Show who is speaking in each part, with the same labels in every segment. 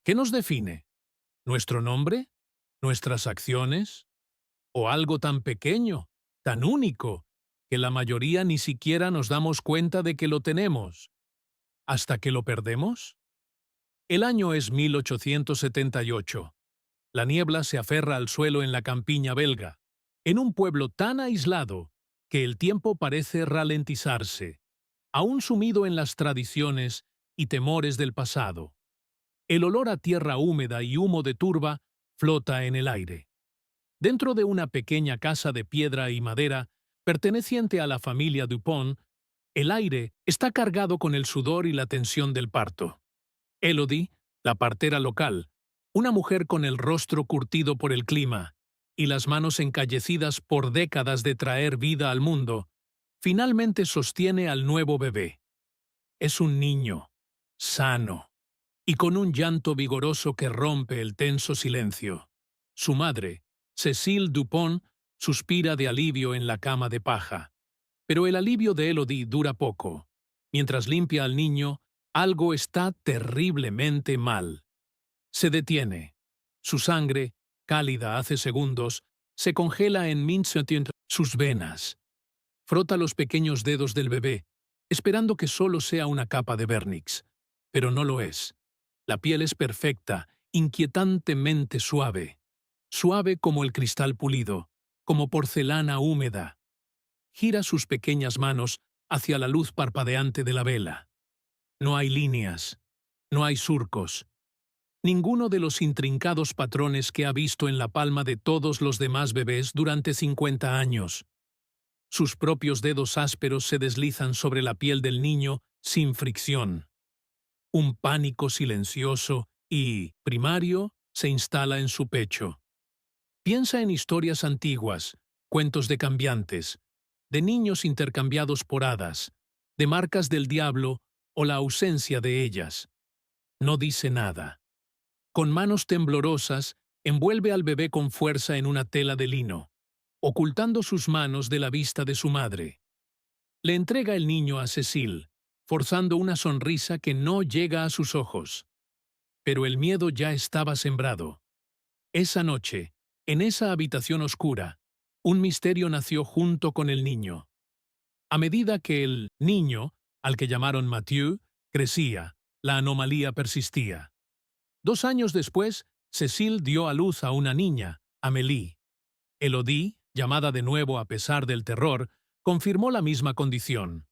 Speaker 1: ¿Qué nos define? ¿Nuestro nombre? ¿Nuestras acciones? ¿O algo tan pequeño, tan único, que la mayoría ni siquiera nos damos cuenta de que lo tenemos, hasta que lo perdemos? El año es 1878. La niebla se aferra al suelo en la campiña belga, en un pueblo tan aislado que el tiempo parece ralentizarse, aún sumido en las tradiciones y temores del pasado. El olor a tierra húmeda y humo de turba flota en el aire. Dentro de una pequeña casa de piedra y madera, perteneciente a la familia Dupont, el aire está cargado con el sudor y la tensión del parto. Elodie, la partera local, una mujer con el rostro curtido por el clima y las manos encallecidas por décadas de traer vida al mundo, finalmente sostiene al nuevo bebé. Es un niño, sano, y con un llanto vigoroso que rompe el tenso silencio. Su madre, Cécile Dupont, suspira de alivio en la cama de paja. Pero el alivio de Elodie dura poco. Mientras limpia al niño, algo está terriblemente mal. Se detiene. Su sangre, cálida hace segundos, se congela en sus venas. Frota los pequeños dedos del bebé, esperando que solo sea una capa de vernix. Pero no lo es. La piel es perfecta, inquietantemente suave. Suave como el cristal pulido, como porcelana húmeda. Gira sus pequeñas manos hacia la luz parpadeante de la vela. No hay líneas, no hay surcos. Ninguno de los intrincados patrones que ha visto en la palma de todos los demás bebés durante 50 años. Sus propios dedos ásperos se deslizan sobre la piel del niño sin fricción. Un pánico silencioso y primario se instala en su pecho. Piensa en historias antiguas, cuentos de cambiantes, de niños intercambiados por hadas, de marcas del diablo o la ausencia de ellas. No dice nada. Con manos temblorosas, envuelve al bebé con fuerza en una tela de lino, ocultando sus manos de la vista de su madre. Le entrega el niño a Cécile, forzando una sonrisa que no llega a sus ojos. Pero el miedo ya estaba sembrado. Esa noche, en esa habitación oscura, un misterio nació junto con el niño. A medida que el niño, al que llamaron Mathieu, crecía, la anomalía persistía. 2 años después, Cécile dio a luz a una niña, Amélie. Elodie, llamada de nuevo a pesar del terror, confirmó la misma condición.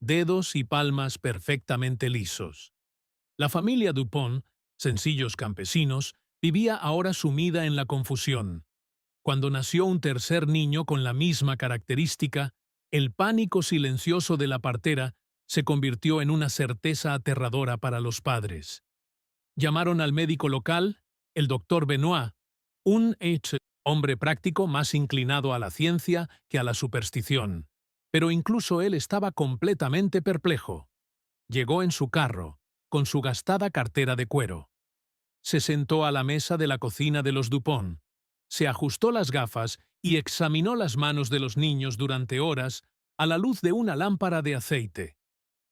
Speaker 1: Dedos y palmas perfectamente lisos. La familia Dupont, sencillos campesinos, vivía ahora sumida en la confusión. Cuando nació un tercer niño con la misma característica, el pánico silencioso de la partera se convirtió en una certeza aterradora para los padres. Llamaron al médico local, el doctor Benoit, un hombre práctico más inclinado a la ciencia que a la superstición. Pero incluso él estaba completamente perplejo. Llegó en su carro, con su gastada cartera de cuero. Se sentó a la mesa de la cocina de los Dupont. Se ajustó las gafas y examinó las manos de los niños durante horas a la luz de una lámpara de aceite.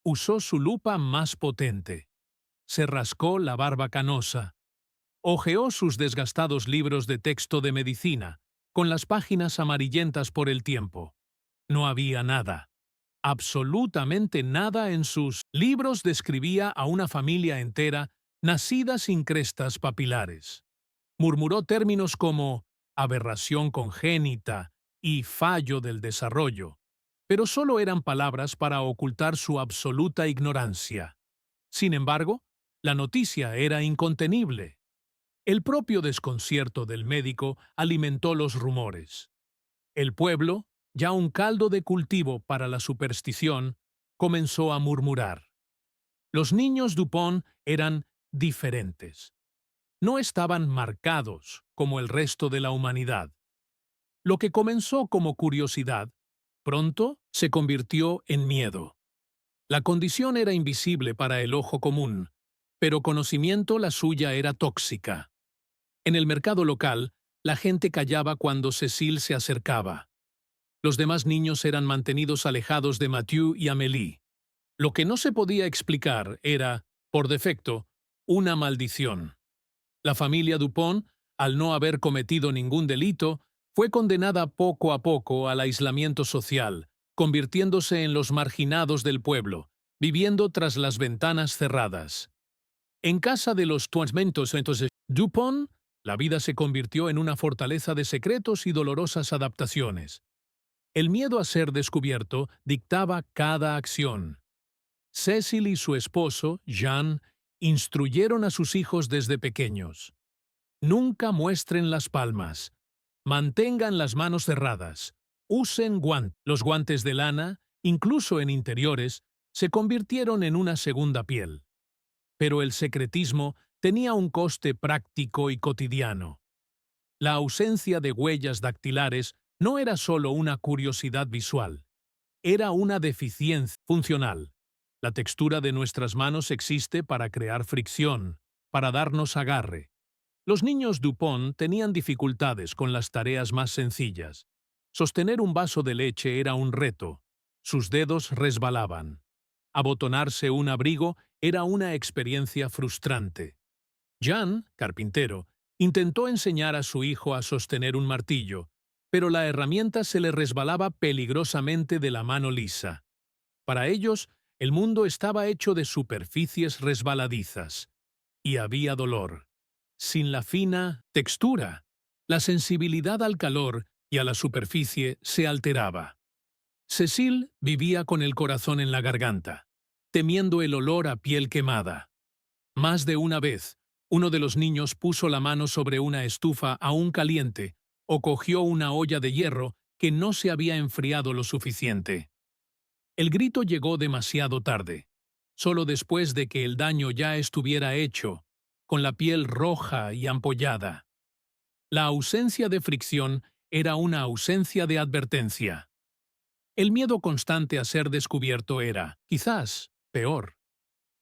Speaker 1: Usó su lupa más potente. Se rascó la barba canosa. Hojeó sus desgastados libros de texto de medicina, con las páginas amarillentas por el tiempo. No había nada. Absolutamente nada en sus libros describía a una familia entera nacida sin crestas papilares. Murmuró términos como aberración congénita y fallo del desarrollo, pero solo eran palabras para ocultar su absoluta ignorancia. Sin embargo, la noticia era incontenible. El propio desconcierto del médico alimentó los rumores. El pueblo, ya un caldo de cultivo para la superstición, comenzó a murmurar. Los niños Dupont eran diferentes. No estaban marcados como el resto de la humanidad. Lo que comenzó como curiosidad, pronto se convirtió en miedo. La condición era invisible para el ojo común, pero conocimiento la suya era tóxica. En el mercado local, la gente callaba cuando Cécile se acercaba. Los demás niños eran mantenidos alejados de Mathieu y Amélie. Lo que no se podía explicar era, por defecto, una maldición. La familia Dupont, al no haber cometido ningún delito, fue condenada poco a poco al aislamiento social, convirtiéndose en los marginados del pueblo, viviendo tras las ventanas cerradas. En casa de los tormentos entonces Dupont, la vida se convirtió en una fortaleza de secretos y dolorosas adaptaciones. El miedo a ser descubierto dictaba cada acción. Cecil y su esposo, Jean, instruyeron a sus hijos desde pequeños. Nunca muestren las palmas. Mantengan las manos cerradas. Usen guantes. Los guantes de lana, incluso en interiores, se convirtieron en una segunda piel. Pero el secretismo tenía un coste práctico y cotidiano. La ausencia de huellas dactilares no era solo una curiosidad visual, era una deficiencia funcional. La textura de nuestras manos existe para crear fricción, para darnos agarre. Los niños Dupont tenían dificultades con las tareas más sencillas. Sostener un vaso de leche era un reto. Sus dedos resbalaban. Abotonarse un abrigo era una experiencia frustrante. Jean, carpintero, intentó enseñar a su hijo a sostener un martillo, pero la herramienta se le resbalaba peligrosamente de la mano lisa. Para ellos, el mundo estaba hecho de superficies resbaladizas. Y había dolor. Sin la fina textura, la sensibilidad al calor y a la superficie se alteraba. Cecil vivía con el corazón en la garganta, temiendo el olor a piel quemada. Más de una vez, uno de los niños puso la mano sobre una estufa aún caliente o cogió una olla de hierro que no se había enfriado lo suficiente. El grito llegó demasiado tarde, solo después de que el daño ya estuviera hecho, con la piel roja y ampollada. La ausencia de fricción era una ausencia de advertencia. El miedo constante a ser descubierto era, quizás, peor.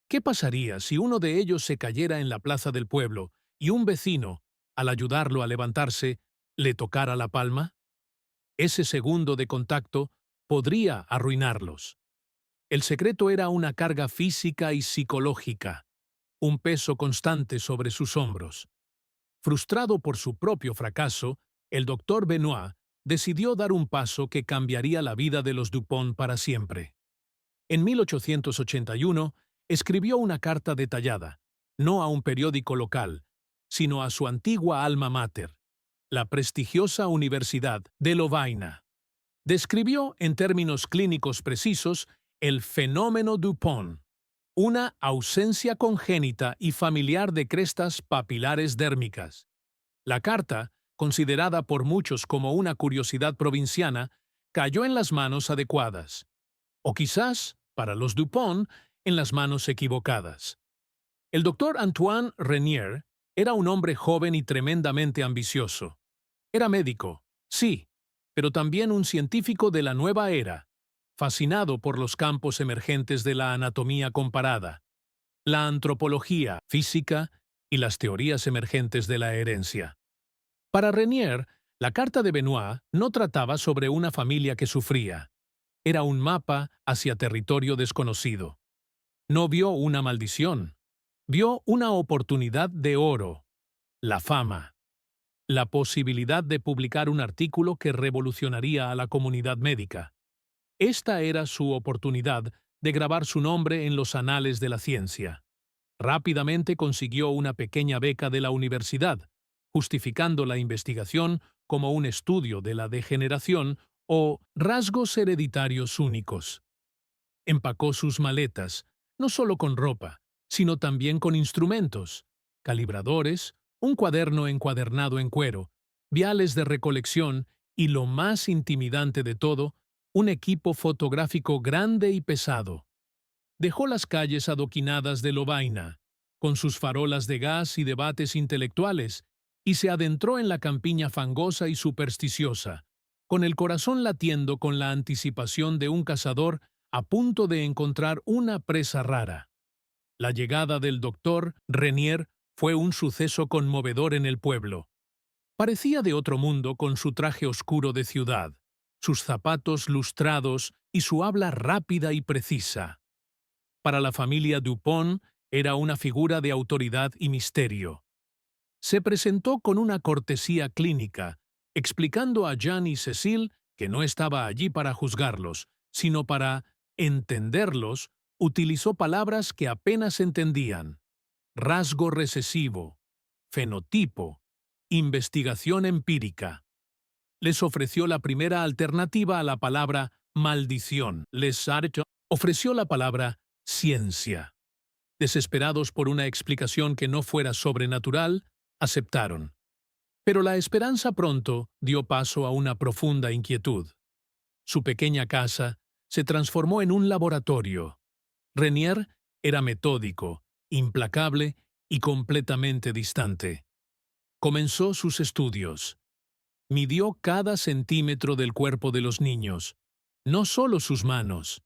Speaker 1: ¿Qué pasaría si uno de ellos se cayera en la plaza del pueblo y un vecino, al ayudarlo a levantarse, le tocara la palma? Ese segundo de contacto podría arruinarlos. El secreto era una carga física y psicológica, un peso constante sobre sus hombros. Frustrado por su propio fracaso, el doctor Benoit decidió dar un paso que cambiaría la vida de los Dupont para siempre. En 1881, escribió una carta detallada, no a un periódico local, sino a su antigua alma mater, la prestigiosa Universidad de Lovaina. Describió, en términos clínicos precisos, el fenómeno Dupont, una ausencia congénita y familiar de crestas papilares dérmicas. La carta, considerada por muchos como una curiosidad provinciana, cayó en las manos adecuadas. O quizás, para los Dupont, en las manos equivocadas. El doctor Antoine Renier era un hombre joven y tremendamente ambicioso. Era médico, sí, pero también un científico de la nueva era, fascinado por los campos emergentes de la anatomía comparada, la antropología física y las teorías emergentes de la herencia. Para Renier, la carta de Benoit no trataba sobre una familia que sufría. Era un mapa hacia territorio desconocido. No vio una maldición. Vio una oportunidad de oro, la fama, la posibilidad de publicar un artículo que revolucionaría a la comunidad médica. Esta era su oportunidad de grabar su nombre en los anales de la ciencia. Rápidamente consiguió una pequeña beca de la universidad, justificando la investigación como un estudio de la degeneración o rasgos hereditarios únicos. Empacó sus maletas, no solo con ropa, sino también con instrumentos, calibradores, un cuaderno encuadernado en cuero, viales de recolección y, lo más intimidante de todo, un equipo fotográfico grande y pesado. Dejó las calles adoquinadas de Lovaina, con sus farolas de gas y debates intelectuales, y se adentró en la campiña fangosa y supersticiosa, con el corazón latiendo con la anticipación de un cazador a punto de encontrar una presa rara. La llegada del doctor Renier fue un suceso conmovedor en el pueblo. Parecía de otro mundo con su traje oscuro de ciudad, sus zapatos lustrados y su habla rápida y precisa. Para la familia Dupont era una figura de autoridad y misterio. Se presentó con una cortesía clínica, explicando a Jean y Cécile que no estaba allí para juzgarlos, sino para entenderlos. Utilizó palabras que apenas entendían: rasgo recesivo, fenotipo, investigación empírica. Les ofreció la primera alternativa a la palabra maldición. Les ofreció la palabra ciencia. Desesperados por una explicación que no fuera sobrenatural, aceptaron. Pero la esperanza pronto dio paso a una profunda inquietud. Su pequeña casa se transformó en un laboratorio. Renier era metódico, implacable y completamente distante. Comenzó sus estudios. Midió cada centímetro del cuerpo de los niños, no solo sus manos.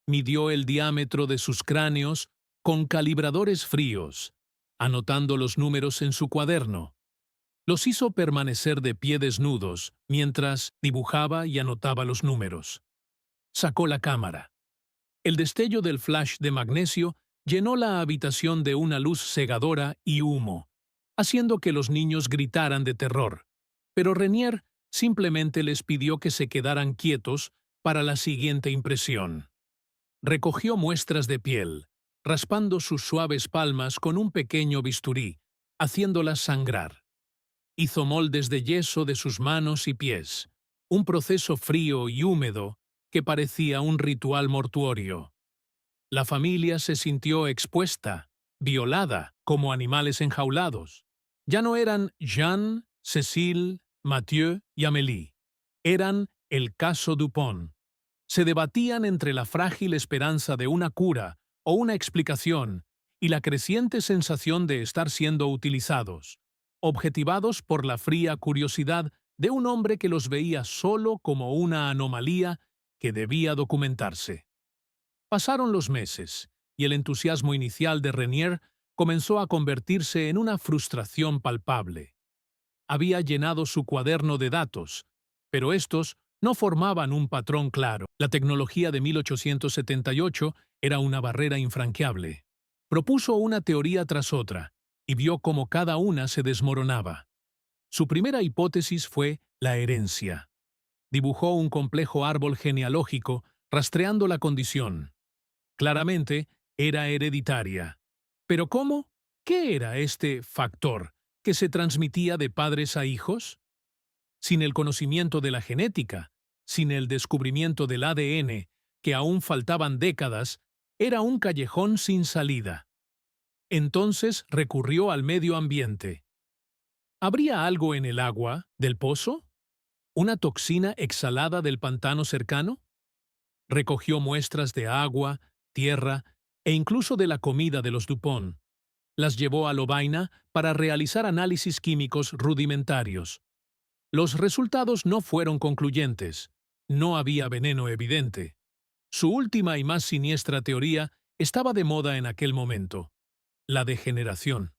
Speaker 1: Midió el diámetro de sus cráneos con calibradores fríos, anotando los números en su cuaderno. Los hizo permanecer de pie desnudos mientras dibujaba y anotaba los números. Sacó la cámara. El destello del flash de magnesio llenó la habitación de una luz cegadora y humo, haciendo que los niños gritaran de terror. Pero Renier simplemente les pidió que se quedaran quietos para la siguiente impresión. Recogió muestras de piel, raspando sus suaves palmas con un pequeño bisturí, haciéndolas sangrar. Hizo moldes de yeso de sus manos y pies, un proceso frío y húmedo que parecía un ritual mortuorio. La familia se sintió expuesta, violada, como animales enjaulados. Ya no eran Jean, Cécile, Mathieu y Amélie. Eran el caso Dupont. Se debatían entre la frágil esperanza de una cura o una explicación y la creciente sensación de estar siendo utilizados, objetivados por la fría curiosidad de un hombre que los veía solo como una anomalía que debía documentarse. Pasaron los meses, y el entusiasmo inicial de Renier comenzó a convertirse en una frustración palpable. Había llenado su cuaderno de datos, pero estos no formaban un patrón claro. La tecnología de 1878 era una barrera infranqueable. Propuso una teoría tras otra, y vio cómo cada una se desmoronaba. Su primera hipótesis fue la herencia. Dibujó un complejo árbol genealógico rastreando la condición. Claramente, era hereditaria. ¿Pero cómo? ¿Qué era este factor que se transmitía de padres a hijos? Sin el conocimiento de la genética, sin el descubrimiento del ADN, que aún faltaban décadas, era un callejón sin salida. Entonces recurrió al medio ambiente. ¿Habría algo en el agua del pozo? ¿Una toxina exhalada del pantano cercano? Recogió muestras de agua, tierra e incluso de la comida de los Dupont. Las llevó a Lovaina para realizar análisis químicos rudimentarios. Los resultados no fueron concluyentes. No había veneno evidente. Su última y más siniestra teoría estaba de moda en aquel momento: la degeneración.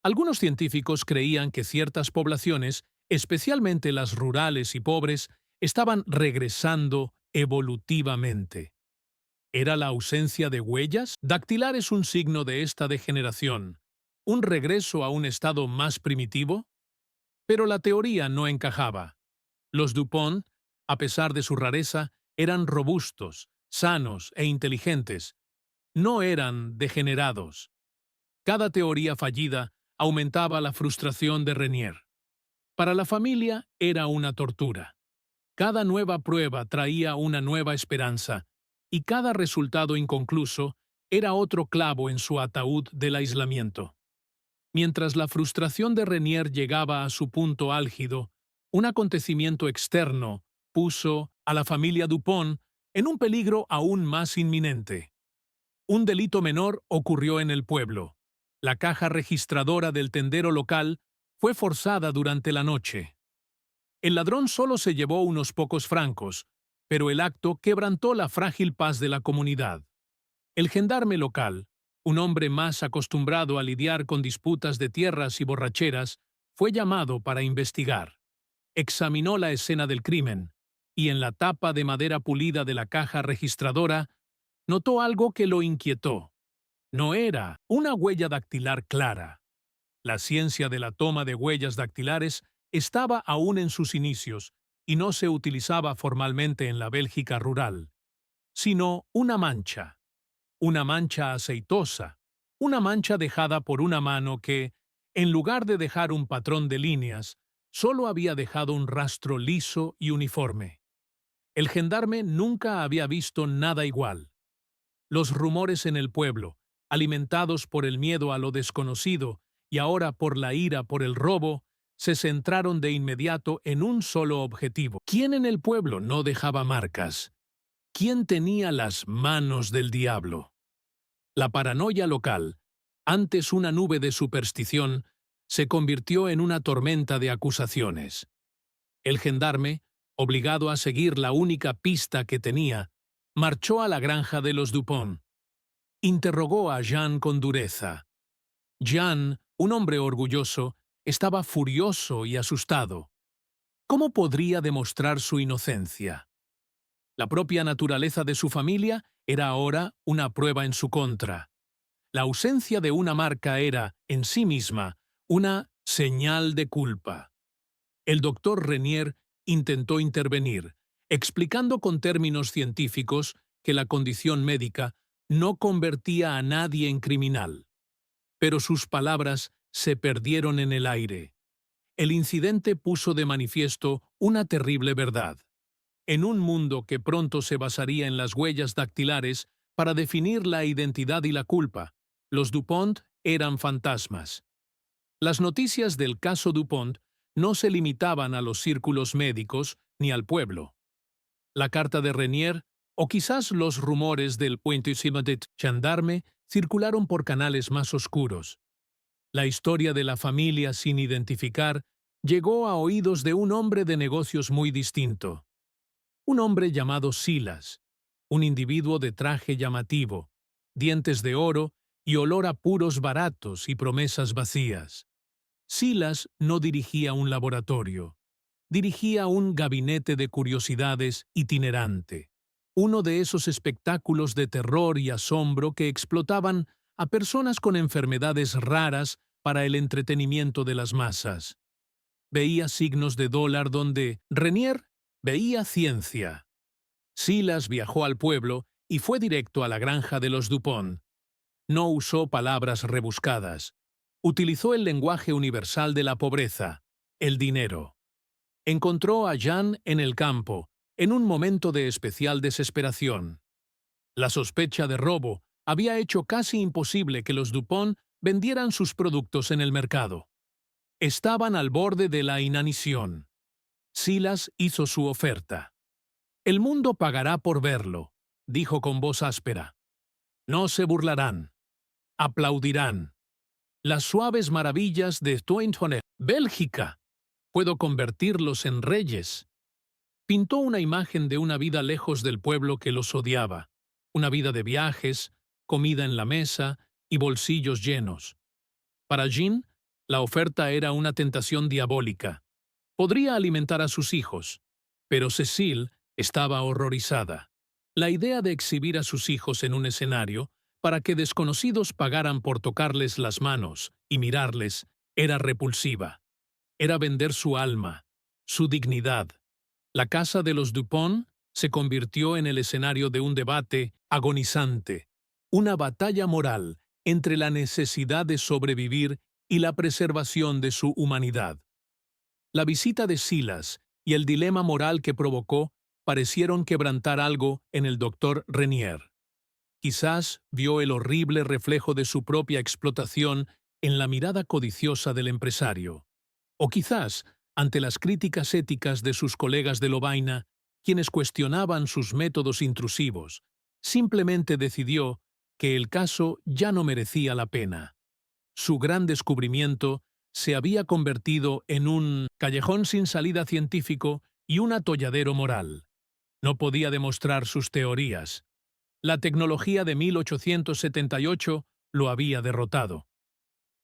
Speaker 1: Algunos científicos creían que ciertas poblaciones, especialmente las rurales y pobres, estaban regresando evolutivamente. ¿Era la ausencia de huellas? Dactilar es un signo de esta degeneración, un regreso a un estado más primitivo. Pero la teoría no encajaba. Los Dupont, a pesar de su rareza, eran robustos, sanos e inteligentes. No eran degenerados. Cada teoría fallida aumentaba la frustración de Renier. Para la familia era una tortura. Cada nueva prueba traía una nueva esperanza, y cada resultado inconcluso era otro clavo en su ataúd del aislamiento. Mientras la frustración de Renier llegaba a su punto álgido, un acontecimiento externo puso a la familia Dupont en un peligro aún más inminente. Un delito menor ocurrió en el pueblo. La caja registradora del tendero local fue forzada durante la noche. El ladrón solo se llevó unos pocos francos, pero el acto quebrantó la frágil paz de la comunidad. El gendarme local, un hombre más acostumbrado a lidiar con disputas de tierras y borracheras, fue llamado para investigar. Examinó la escena del crimen, y en la tapa de madera pulida de la caja registradora notó algo que lo inquietó. No era una huella dactilar clara. La ciencia de la toma de huellas dactilares estaba aún en sus inicios y no se utilizaba formalmente en la Bélgica rural, sino una mancha aceitosa, una mancha dejada por una mano que, en lugar de dejar un patrón de líneas, solo había dejado un rastro liso y uniforme. El gendarme nunca había visto nada igual. Los rumores en el pueblo, alimentados por el miedo a lo desconocido y ahora por la ira por el robo, se centraron de inmediato en un solo objetivo. ¿Quién en el pueblo no dejaba marcas? ¿Quién tenía las manos del diablo? La paranoia local, antes una nube de superstición, se convirtió en una tormenta de acusaciones. El gendarme, obligado a seguir la única pista que tenía, marchó a la granja de los Dupont. Interrogó a Jean con dureza. Jean, un hombre orgulloso, estaba furioso y asustado. ¿Cómo podría demostrar su inocencia? La propia naturaleza de su familia era ahora una prueba en su contra. La ausencia de una marca era, en sí misma, una señal de culpa. El doctor Renier intentó intervenir, explicando con términos científicos que la condición médica no convertía a nadie en criminal. Pero sus palabras se perdieron en el aire. El incidente puso de manifiesto una terrible verdad. En un mundo que pronto se basaría en las huellas dactilares para definir la identidad y la culpa, los Dupont eran fantasmas. Las noticias del caso Dupont no se limitaban a los círculos médicos ni al pueblo. La carta de Renier, o quizás los rumores del Pointe-Simadet gendarme, circularon por canales más oscuros. La historia de la familia sin identificar llegó a oídos de un hombre de negocios muy distinto. Un hombre llamado Silas, un individuo de traje llamativo, dientes de oro y olor a puros baratos y promesas vacías. Silas no dirigía un laboratorio, dirigía un gabinete de curiosidades itinerante, uno de esos espectáculos de terror y asombro que explotaban a personas con enfermedades raras para el entretenimiento de las masas. Veía signos de dólar donde Renier veía ciencia. Silas viajó al pueblo y fue directo a la granja de los Dupont. No usó palabras rebuscadas. Utilizó el lenguaje universal de la pobreza, el dinero. Encontró a Jean en el campo, en un momento de especial desesperación. La sospecha de robo había hecho casi imposible que los Dupont vendieran sus productos en el mercado. Estaban al borde de la inanición. Silas hizo su oferta. «El mundo pagará por verlo», dijo con voz áspera. «No se burlarán. Aplaudirán. Las suaves maravillas de Tointonne, Bélgica. Puedo convertirlos en reyes». Pintó una imagen de una vida lejos del pueblo que los odiaba, una vida de viajes, comida en la mesa y bolsillos llenos. Para Jean, la oferta era una tentación diabólica. Podría alimentar a sus hijos, pero Cécile estaba horrorizada. La idea de exhibir a sus hijos en un escenario para que desconocidos pagaran por tocarles las manos y mirarles era repulsiva. Era vender su alma, su dignidad. La casa de los Dupont se convirtió en el escenario de un debate agonizante, una batalla moral entre la necesidad de sobrevivir y la preservación de su humanidad. La visita de Silas y el dilema moral que provocó parecieron quebrantar algo en el doctor Renier. Quizás vio el horrible reflejo de su propia explotación en la mirada codiciosa del empresario. O quizás, ante las críticas éticas de sus colegas de Lovaina, quienes cuestionaban sus métodos intrusivos, simplemente decidió que el caso ya no merecía la pena. Su gran descubrimiento se había convertido en un callejón sin salida científico y un atolladero moral. No podía demostrar sus teorías. La tecnología de 1878 lo había derrotado.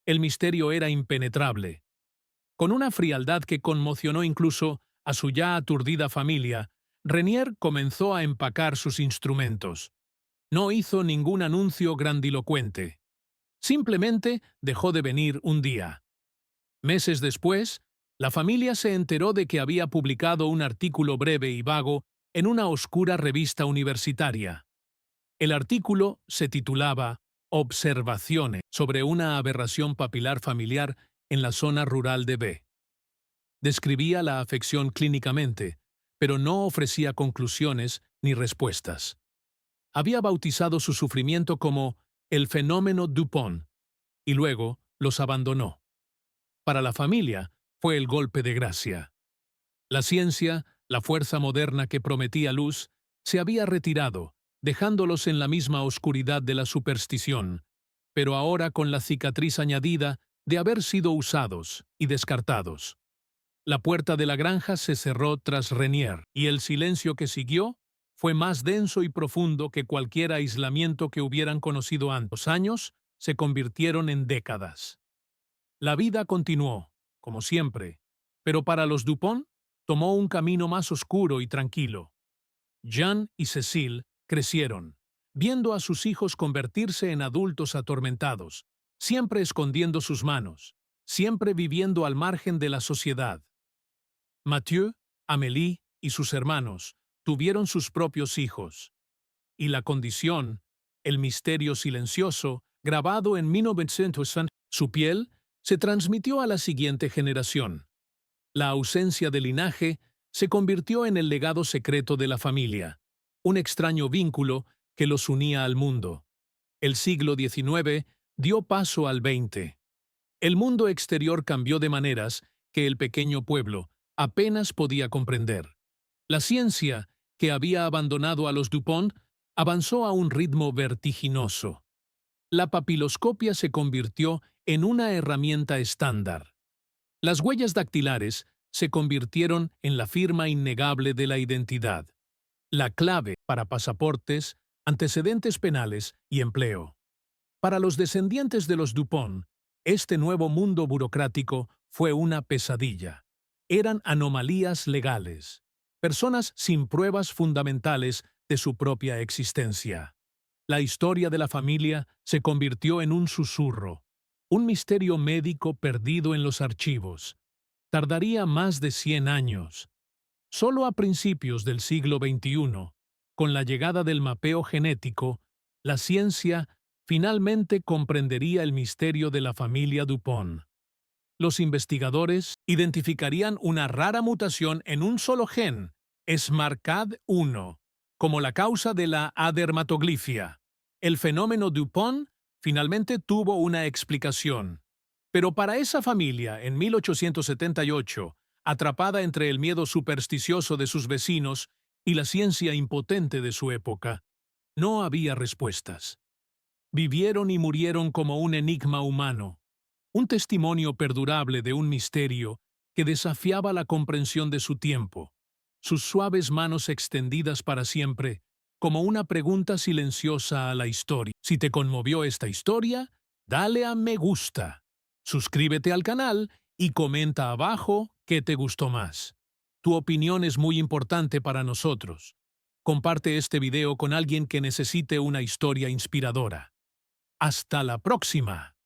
Speaker 1: El misterio era impenetrable. Con una frialdad que conmocionó incluso a su ya aturdida familia, Renier comenzó a empacar sus instrumentos. No hizo ningún anuncio grandilocuente. Simplemente dejó de venir un día, Meses después, la familia se enteró de que había publicado un artículo breve y vago en una oscura revista universitaria. El artículo se titulaba Observaciones sobre una aberración papilar familiar en la zona rural de B. Describía la afección clínicamente, pero no ofrecía conclusiones ni respuestas. Había bautizado su sufrimiento como el fenómeno Dupont y luego los abandonó. Para la familia fue el golpe de gracia. La ciencia, la fuerza moderna que prometía luz, se había retirado, dejándolos en la misma oscuridad de la superstición, pero ahora con la cicatriz añadida de haber sido usados y descartados. La puerta de la granja se cerró tras Renier, y el silencio que siguió fue más denso y profundo que cualquier aislamiento que hubieran conocido antes. Los años se convirtieron en décadas. La vida continuó, como siempre, pero para los Dupont tomó un camino más oscuro y tranquilo. Jean y Cécile crecieron, viendo a sus hijos convertirse en adultos atormentados, siempre escondiendo sus manos, siempre viviendo al margen de la sociedad. Mathieu, Amélie y sus hermanos tuvieron sus propios hijos. Y la condición, el misterio silencioso, grabado en 1960, su piel, se transmitió a la siguiente generación. La ausencia de linaje se convirtió en el legado secreto de la familia, un extraño vínculo que los unía al mundo. El siglo XIX dio paso al XX. El mundo exterior cambió de maneras que el pequeño pueblo apenas podía comprender. La ciencia, que había abandonado a los Dupont, avanzó a un ritmo vertiginoso. La papiloscopia se convirtió en una herramienta estándar. Las huellas dactilares se convirtieron en la firma innegable de la identidad, la clave para pasaportes, antecedentes penales y empleo. Para los descendientes de los Dupont, este nuevo mundo burocrático fue una pesadilla. Eran anomalías legales, personas sin pruebas fundamentales de su propia existencia. La historia de la familia se convirtió en un susurro, un misterio médico perdido en los archivos. Tardaría más de 100 años. Solo a principios del siglo XXI, con la llegada del mapeo genético, la ciencia finalmente comprendería el misterio de la familia Dupont. Los investigadores identificarían una rara mutación en un solo gen, SMARCAD1, como la causa de la adermatoglifia. El fenómeno Dupont finalmente tuvo una explicación. Pero para esa familia, en 1878, atrapada entre el miedo supersticioso de sus vecinos y la ciencia impotente de su época, no había respuestas. Vivieron y murieron como un enigma humano, un testimonio perdurable de un misterio que desafiaba la comprensión de su tiempo, sus suaves manos extendidas para siempre, como una pregunta silenciosa a la historia. Si te conmovió esta historia, dale a me gusta, suscríbete al canal y comenta abajo qué te gustó más. Tu opinión es muy importante para nosotros. Comparte este video con alguien que necesite una historia inspiradora. ¡Hasta la próxima!